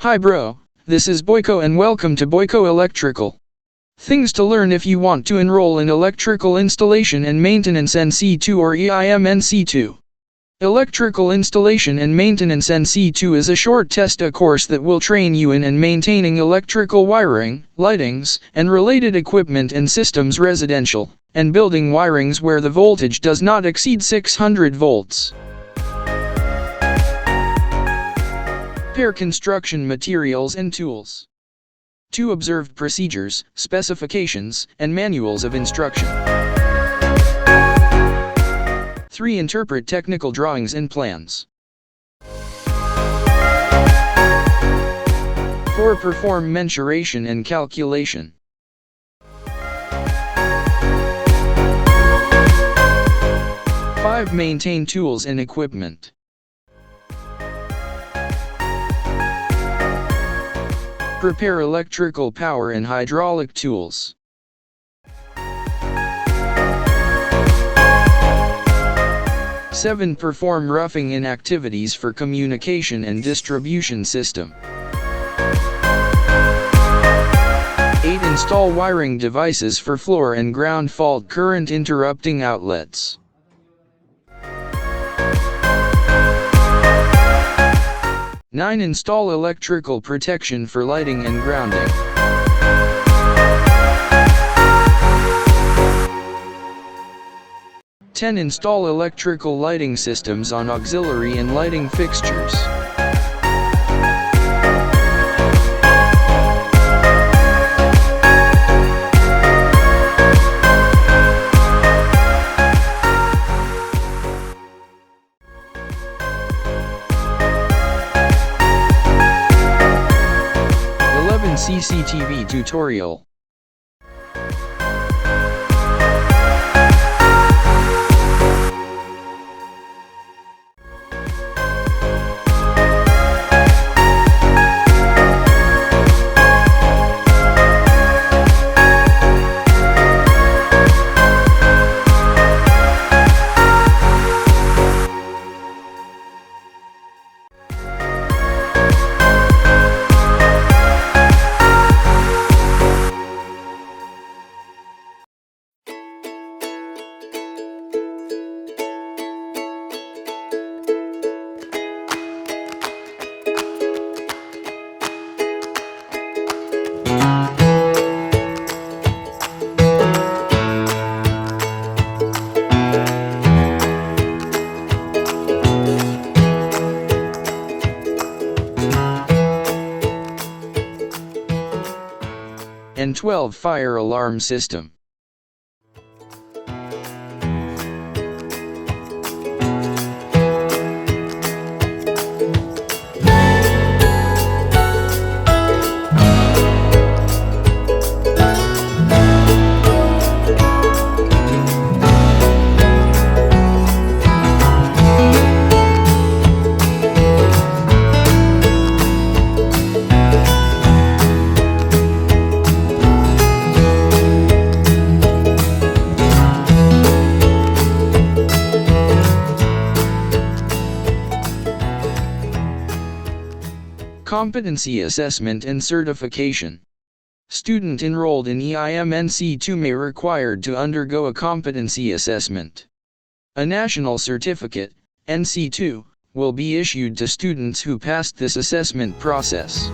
Hi bro, this is Boyko and welcome to Boyko Electrical. Things to learn if you want to enroll in Electrical Installation and Maintenance NC2 or EIM NC2. Electrical Installation and Maintenance NC2 is a short testa course that will train you in and maintaining electrical wiring, lightings, and related equipment and systems residential, and building wirings where the voltage does not exceed 600 volts. Pair construction materials and tools. 2 observed procedures, specifications, and manuals of instruction. 3 interpret technical drawings and plans. 4 perform mensuration and calculation. 5 maintain tools and equipment. Prepare electrical power and hydraulic tools. 7 perform roughing in activities for communication and distribution system. 8 install wiring devices for floor and ground fault current interrupting outlets. 9 install electrical protection for lighting and grounding. 10 install electrical lighting systems on auxiliary and lighting fixtures. 11 CCTV tutorial. And 12 fire alarm system. Competency assessment and certification. Student enrolled in EIM NC2 may required to undergo a competency assessment. A national certificate, NC2, will be issued to students who passed this assessment process.